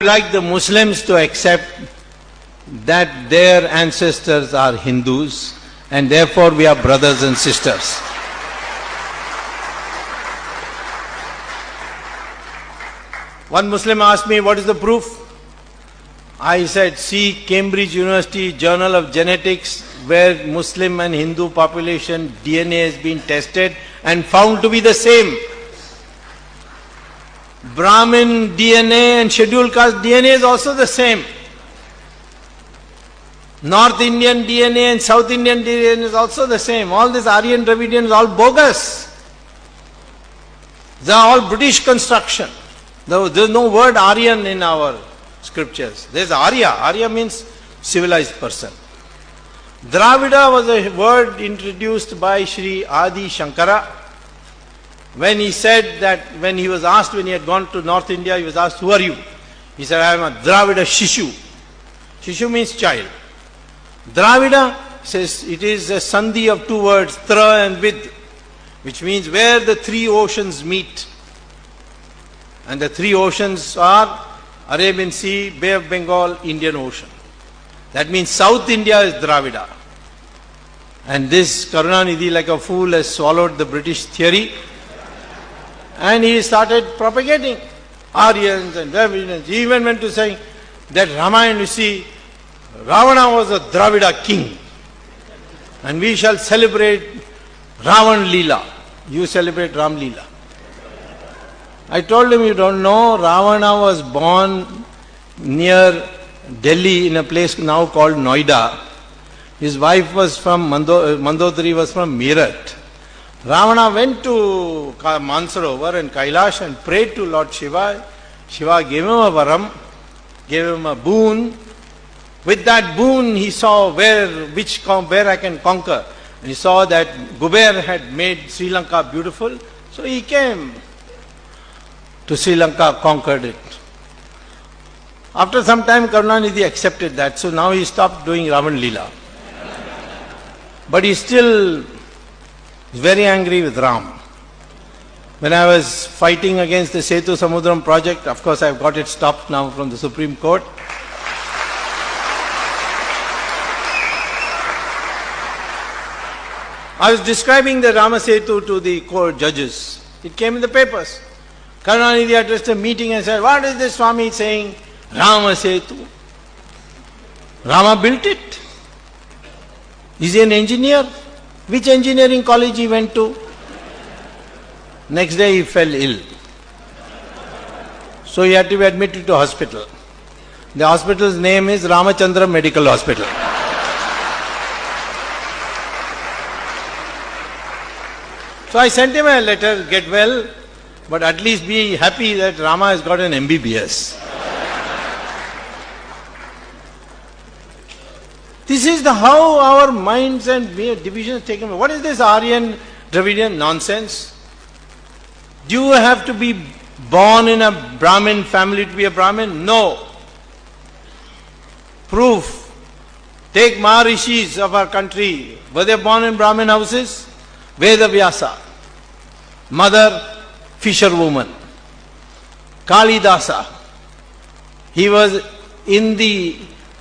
like the Muslims to accept that their ancestors are Hindus and therefore we are brothers and sisters. One Muslim asked me, what is the proof? I said, see Cambridge University Journal of Genetics, where Muslim and Hindu population DNA has been tested and found to be the same. Brahmin DNA and scheduled caste DNA is also the same. North Indian DNA and South Indian DNA is also the same. All this Aryan Dravidian is all bogus. They are all British construction. There is no word Aryan in our scriptures. There is Arya. Arya means civilized person. Dravida was a word introduced by Sri Adi Shankara. When he said that, when he was asked, when he had gone to North India, he was asked, who are you? He said, I am a Dravida Shishu. Shishu means child. Dravida says it is a sandhi of two words, tra and vid, which means where the three oceans meet. And the three oceans are Arabian Sea, Bay of Bengal, Indian Ocean. That means South India is Dravida. And this Karunanidhi, like a fool, has swallowed the British theory. And he started propagating Aryans and Dravidians. He even went to saying that Ramayana, you see, Ravana was a Dravida king. And we shall celebrate Ravan Leela. You celebrate Ram Leela. I told him, you don't know, Ravana was born near Delhi in a place now called Noida. His wife was from Mandodari was from Meerut. Ravana went to Mansarovar and Kailash and prayed to Lord Shiva. Shiva gave him a varam, gave him a boon. With that boon he saw where I can conquer. And he saw that Guber had made Sri Lanka beautiful. So he came to Sri Lanka, conquered it. After some time Karunanidhi accepted that. So now he stopped doing Ravan Leela. But he still very angry with Ram. When I was fighting against the Setu Samudram project, of course I've got it stopped now from the Supreme Court. I was describing the Rama Setu to the court judges. It came in the papers. Karunanidhi addressed a meeting and said, what is this Swami saying? Rama Setu. Rama built it. Is he an engineer? Which engineering college he went to? Next day he fell ill. So he had to be admitted to hospital. The hospital's name is Ramachandra Medical Hospital. So I sent him a letter, get well, but at least be happy that Rama has got an MBBS. This is how our minds and divisions taken. What is this Aryan Dravidian nonsense? Do you have to be born in a Brahmin family to be a Brahmin? No. Proof. Take Maharishis of our country. Were they born in Brahmin houses? Veda Vyasa. Mother, fisherwoman. Kalidasa. He was in the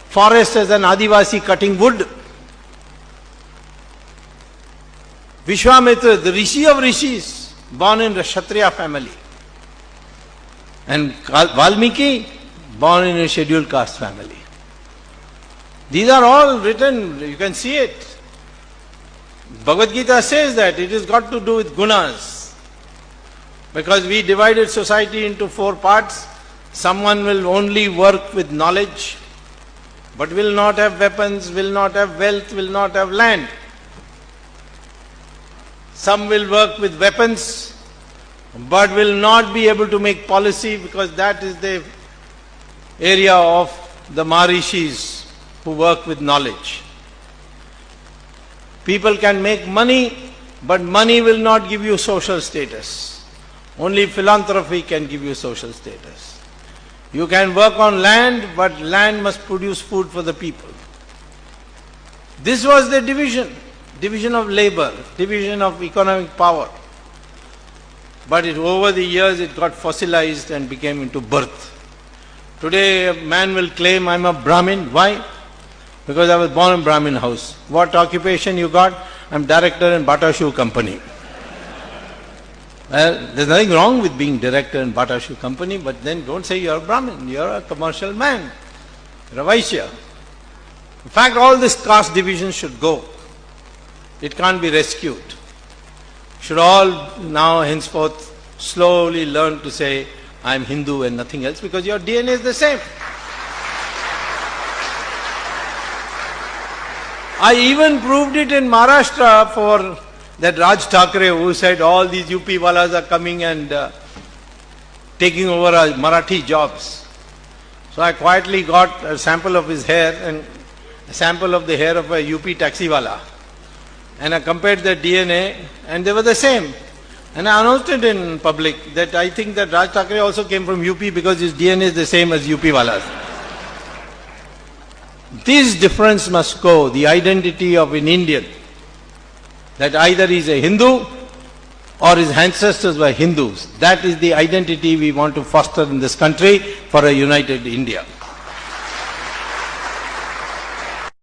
forest as an Adivasi cutting wood. Vishwamitra, the Rishi of Rishis, born in a Kshatriya family. And Valmiki, born in a scheduled caste family. These are all written, you can see it. Bhagavad Gita says that it has got to do with gunas. Because we divided society into 4 parts. Someone will only work with knowledge, but will not have weapons, will not have wealth, will not have land. Some will work with weapons, but will not be able to make policy because that is the area of the Maharishis who work with knowledge. People can make money, but money will not give you social status. Only philanthropy can give you social status. You can work on land, but land must produce food for the people. This was the division of labor, division of economic power. But over the years it got fossilized and became into birth. Today a man will claim I'm a Brahmin. Why? Because I was born in Brahmin house. What occupation you got? I'm director in Bata Shoe Company. Well, there's nothing wrong with being director in Bata Shoe Company, but then don't say you're a Brahmin. You're a commercial man. You're a Vaishya. In fact, all this caste division should go. It can't be rescued. Should all now henceforth slowly learn to say, I'm Hindu and nothing else, because your DNA is the same. I even proved it in Maharashtra for that Raj Thackeray, who said all these UP walas are coming and taking over our Marathi jobs. So I quietly got a sample of his hair and a sample of the hair of a UP taxiwala. And I compared their DNA and they were the same. And I announced it in public that I think that Raj Thackeray also came from UP because his DNA is the same as UP walas. This difference must go, the identity of an Indian. That either he is a Hindu or his ancestors were Hindus. That is the identity we want to foster in this country for a united India.